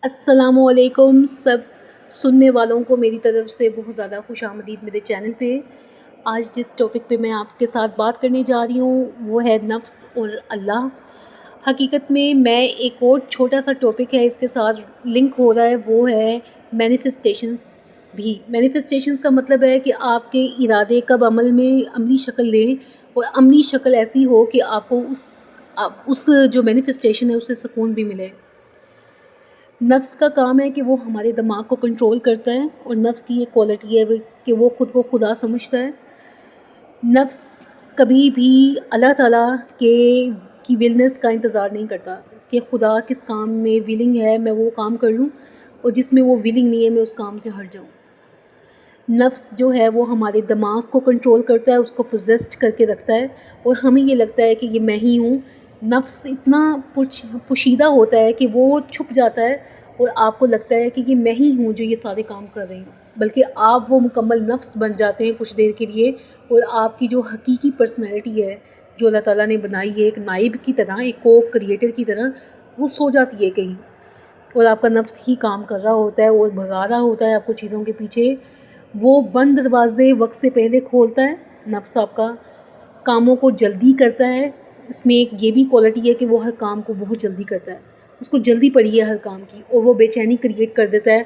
السلام علیکم سب سننے والوں کو میری طرف سے بہت زیادہ خوش آمدید میرے چینل پہ۔ آج جس ٹاپک پہ میں آپ کے ساتھ بات کرنے جا رہی ہوں وہ ہے نفس اور اللہ۔ حقیقت میں ایک اور چھوٹا سا ٹاپک ہے اس کے ساتھ لنک ہو رہا ہے، وہ ہے مینیفیسٹیشنز بھی۔ مینیفیسٹیشنز کا مطلب ہے کہ آپ کے ارادے کب عملی شکل لیں اور عملی شکل ایسی ہو کہ آپ کو اس جو مینیفیسٹیشن ہے اس سے سکون بھی ملے۔ نفس کا کام ہے کہ وہ ہمارے دماغ کو کنٹرول کرتا ہے، اور نفس کی یہ کوالٹی ہے کہ وہ خود کو خدا سمجھتا ہے۔ نفس کبھی بھی اللہ تعالیٰ کی ولنس کا انتظار نہیں کرتا کہ خدا کس کام میں ولنگ ہے میں وہ کام کر لوں، اور جس میں وہ ولنگ نہیں ہے میں اس کام سے ہٹ جاؤں۔ نفس جو ہے وہ ہمارے دماغ کو کنٹرول کرتا ہے، اس کو پوزیسڈ کر کے رکھتا ہے، اور ہمیں یہ لگتا ہے کہ یہ میں ہی ہوں۔ نفس اتنا پوشیدہ ہوتا ہے کہ وہ چھپ جاتا ہے اور آپ کو لگتا ہے کہ یہ میں ہی ہوں جو یہ سارے کام کر رہی ہوں، بلکہ آپ وہ مکمل نفس بن جاتے ہیں کچھ دیر کے لیے، اور آپ کی جو حقیقی پرسنالٹی ہے جو اللہ تعالیٰ نے بنائی ہے ایک نائب کی طرح، ایک کو کریٹر کی طرح، وہ سو جاتی ہے کہیں، اور آپ کا نفس ہی کام کر رہا ہوتا ہے اور بھگا رہا ہوتا ہے آپ کو چیزوں کے پیچھے۔ وہ بند دروازے وقت سے پہلے کھولتا ہے۔ نفس آپ کا کاموں کو جلدی کرتا ہے، اس میں ایک یہ بھی کوالٹی ہے کہ وہ ہر کام کو بہت جلدی کرتا ہے، اس کو جلدی پڑی ہے ہر کام کی، اور وہ بے چینی کریٹ کر دیتا ہے۔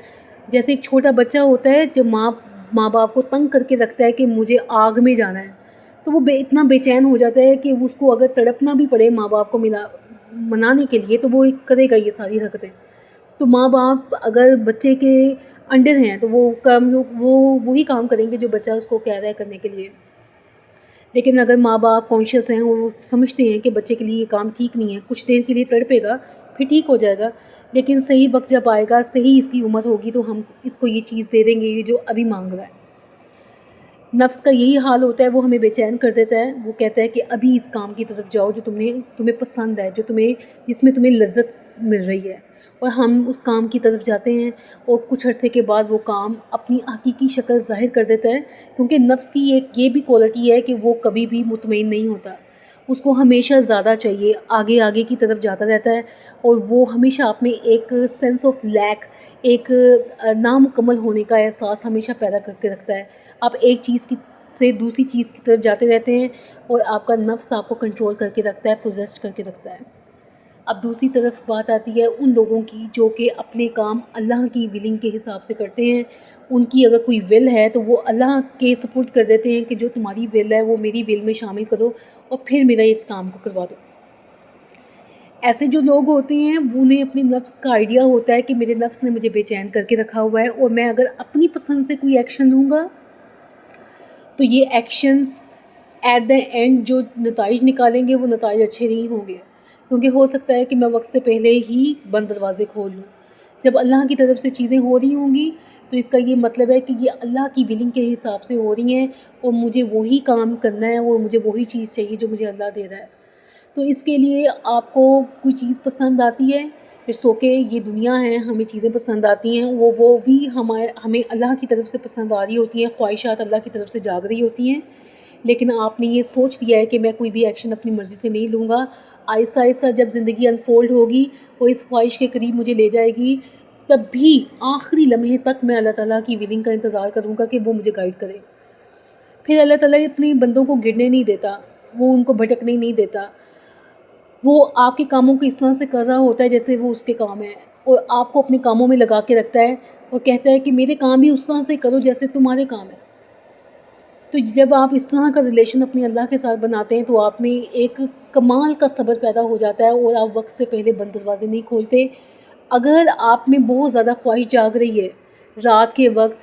جیسے ایک چھوٹا بچہ ہوتا ہے جب ماں باپ کو تنگ کر کے رکھتا ہے کہ مجھے آگ میں جانا ہے، تو وہ اتنا بے چین ہو جاتا ہے کہ اس کو اگر تڑپنا بھی پڑے ماں باپ کو منانے کے لیے تو وہ کرے گا یہ ساری حرکتیں۔ تو ماں باپ اگر بچے کے انڈر ہیں تو وہ وہی کام کریں گے جو بچہ اس کو کہہ رہا ہے کرنے کے لیے۔ لیکن اگر ماں باپ کانشیس ہیں اور وہ سمجھتے ہیں کہ بچے کے لیے یہ کام ٹھیک نہیں ہے، کچھ دیر کے لیے تڑپے گا پھر ٹھیک ہو جائے گا، لیکن صحیح وقت جب آئے گا، صحیح اس کی عمر ہوگی تو ہم اس کو یہ چیز دے دیں گے یہ جو ابھی مانگ رہا ہے۔ نفس کا یہی حال ہوتا ہے، وہ ہمیں بے چین کر دیتا ہے، وہ کہتا ہے کہ ابھی اس کام کی طرف جاؤ جو تمہیں پسند ہے، جس میں تمہیں لذت مل رہی ہے، اور ہم اس کام کی طرف جاتے ہیں، اور کچھ عرصے کے بعد وہ کام اپنی حقیقی شکل ظاہر کر دیتا ہے، کیونکہ نفس کی ایک یہ بھی کوالٹی ہے کہ وہ کبھی بھی مطمئن نہیں ہوتا، اس کو ہمیشہ زیادہ چاہیے، آگے کی طرف جاتا رہتا ہے، اور وہ ہمیشہ آپ میں ایک سینس آف لیک، ایک نامکمل ہونے کا احساس ہمیشہ پیدا کر کے رکھتا ہے۔ آپ ایک چیز سے دوسری چیز کی طرف جاتے رہتے ہیں، اور آپ کا نفس آپ کو کنٹرول کر کے رکھتا ہے، پوزیسڈ کر کے رکھتا ہے۔ اب دوسری طرف بات آتی ہے ان لوگوں کی جو کہ اپنے کام اللہ کی ولنگ کے حساب سے کرتے ہیں۔ ان کی اگر کوئی ول ہے تو وہ اللہ کے سپرد کر دیتے ہیں کہ جو تمہاری ول ہے وہ میری ول میں شامل کرو، اور پھر میرا اس کام کو کروا دو۔ ایسے جو لوگ ہوتے ہیں انہیں اپنے نفس کا آئیڈیا ہوتا ہے کہ میرے نفس نے مجھے بے چین کر کے رکھا ہوا ہے، اور میں اگر اپنی پسند سے کوئی ایکشن لوں گا تو یہ ایکشنز ایٹ دا اینڈ جو نتائج نکالیں گے وہ نتائج اچھے نہیں ہوں گے، کیونکہ ہو سکتا ہے کہ میں وقت سے پہلے ہی بند دروازے کھول لوں۔ جب اللہ کی طرف سے چیزیں ہو رہی ہوں گی تو اس کا یہ مطلب ہے کہ یہ اللہ کی ولنگ کے حساب سے ہو رہی ہیں، اور مجھے وہی کام کرنا ہے، اور مجھے وہی چیز چاہیے جو مجھے اللہ دے رہا ہے۔ تو اس کے لیے آپ کو کوئی چیز پسند آتی ہے، پھر سو کے یہ دنیا ہے، ہمیں چیزیں پسند آتی ہیں، وہ بھی ہمیں اللہ کی طرف سے پسند آ رہی ہوتی ہیں، خواہشات اللہ کی طرف سے جاگ رہی ہوتی ہیں، لیکن آپ نے یہ سوچ لیا ہے کہ میں کوئی بھی ایکشن اپنی مرضی سے نہیں لوں گا۔ آہستہ آہستہ جب زندگی انفولڈ ہوگی وہ اس خواہش کے قریب مجھے لے جائے گی، تب بھی آخری لمحے تک میں اللہ تعالیٰ کی ولنگ کا انتظار کروں گا کہ وہ مجھے گائیڈ کرے۔ پھر اللہ تعالیٰ اپنے بندوں کو گرنے نہیں دیتا، وہ ان کو بھٹکنے نہیں دیتا، وہ آپ کے کاموں کو اس طرح سے کر رہا ہوتا ہے جیسے وہ اس کے کام ہیں، اور آپ کو اپنے کاموں میں لگا کے رکھتا ہے، اور کہتا ہے کہ میرے کام بھی اس طرح سے کرو جیسے تمہارے کام ہیں۔ تو جب آپ اس طرح کا ریلیشن اپنے اللہ کے ساتھ بناتے ہیں تو آپ میں ایک کمال کا صبر پیدا ہو جاتا ہے، اور آپ وقت سے پہلے بند دروازے نہیں کھولتے۔ اگر آپ میں بہت زیادہ خواہش جاگ رہی ہے رات کے وقت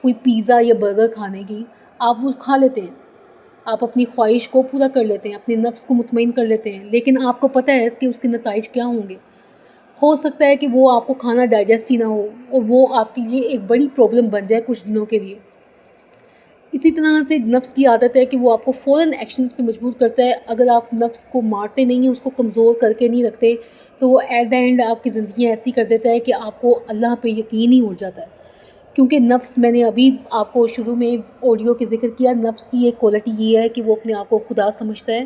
کوئی پیزا یا برگر کھانے کی، آپ وہ کھا لیتے ہیں، آپ اپنی خواہش کو پورا کر لیتے ہیں، اپنے نفس کو مطمئن کر لیتے ہیں، لیکن آپ کو پتہ ہے کہ اس کے نتائج کیا ہوں گے۔ ہو سکتا ہے کہ وہ آپ کو کھانا ڈائجسٹ ہی نہ ہو، اور وہ آپ کے لیے ایک بڑی پرابلم بن جائے کچھ دنوں کے لیے۔ اسی طرح سے نفس کی عادت ہے کہ وہ آپ کو فوراً ایکشنز پہ مجبور کرتا ہے۔ اگر آپ نفس کو مارتے نہیں ہیں، اس کو کمزور کر کے نہیں رکھتے، تو وہ ایٹ دا اینڈ آپ کی زندگی ایسی کر دیتا ہے کہ آپ کو اللہ پہ یقین ہی اٹھ جاتا ہے، کیونکہ نفس، میں نے ابھی آپ کو شروع میں آڈیو کے ذکر کیا، نفس کی ایک کوالٹی یہ ہے کہ وہ اپنے آپ کو خدا سمجھتا ہے،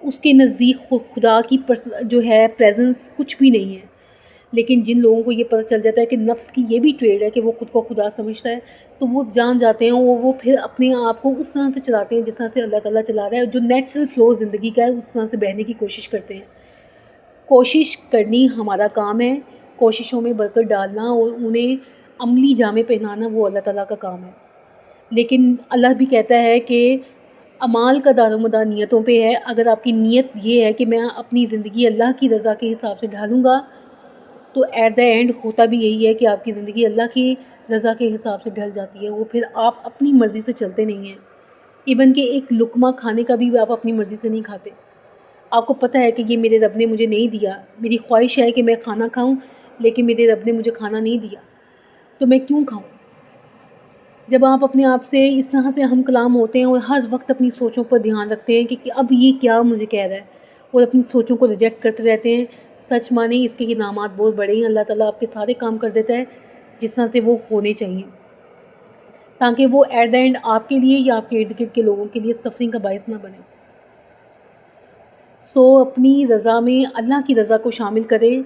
اس کے نزدیک خدا کی جو ہے پریزنس کچھ بھی نہیں ہے۔ لیکن جن لوگوں کو یہ پتہ چل جاتا ہے کہ نفس کی یہ بھی ٹریڈ ہے کہ وہ خود کو خدا سمجھتا ہے، تو وہ جان جاتے ہیں، وہ پھر اپنے آپ کو اس طرح سے چلاتے ہیں جس طرح سے اللہ تعالیٰ چلا رہا ہے، جو نیچرل فلو زندگی کا ہے اس طرح سے بہنے کی کوشش کرتے ہیں۔ کوشش کرنی ہمارا کام ہے، کوششوں میں برکت ڈالنا اور انہیں عملی جامے پہنانا وہ اللہ تعالیٰ کا کام ہے۔ لیکن اللہ بھی کہتا ہے کہ اعمال کا دار و مدار نیتوں پہ ہے۔ اگر آپ کی نیت یہ ہے کہ میں اپنی زندگی اللہ کی رضا کے حساب سے ڈھالوں گا، تو ایٹ دا اینڈ ہوتا بھی یہی ہے کہ آپ کی زندگی اللہ کی رضا کے حساب سے ڈھل جاتی ہے۔ وہ پھر آپ اپنی مرضی سے چلتے نہیں ہیں، ایون کہ ایک لقمہ کھانے کا بھی آپ اپنی مرضی سے نہیں کھاتے۔ آپ کو پتہ ہے کہ یہ میرے رب نے مجھے نہیں دیا، میری خواہش ہے کہ میں کھانا کھاؤں لیکن میرے رب نے مجھے کھانا نہیں دیا، تو میں کیوں کھاؤں؟ جب آپ اپنے آپ سے اس طرح سے ہم کلام ہوتے ہیں اور ہر وقت اپنی سوچوں پر دھیان رکھتے ہیں کہ اب یہ کیا مجھے کہہ رہا ہے، اور اپنی سوچوں کو ریجیکٹ کرتے رہتے ہیں، سچ مانیں اس کے انعامات بہت بڑے ہیں۔ اللہ تعالیٰ آپ کے سارے کام کر دیتا ہے جس طرح سے وہ ہونے چاہیے، تاکہ وہ ایٹ دا اینڈ آپ کے لیے یا آپ کے ارد گرد کے لوگوں کے لیے سفرنگ کا باعث نہ بنے۔ سو اپنی رضا میں اللہ کی رضا کو شامل کریں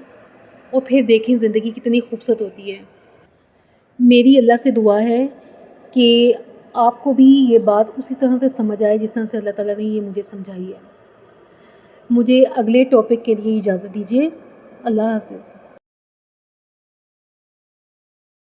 اور پھر دیکھیں زندگی کتنی خوبصورت ہوتی ہے۔ میری اللہ سے دعا ہے کہ آپ کو بھی یہ بات اسی طرح سے سمجھ آئے جس طرح سے اللہ تعالیٰ نے یہ مجھے سمجھائی ہے۔ مجھے اگلے ٹاپک کے لیے اجازت دیجیے۔ اللہ حافظ۔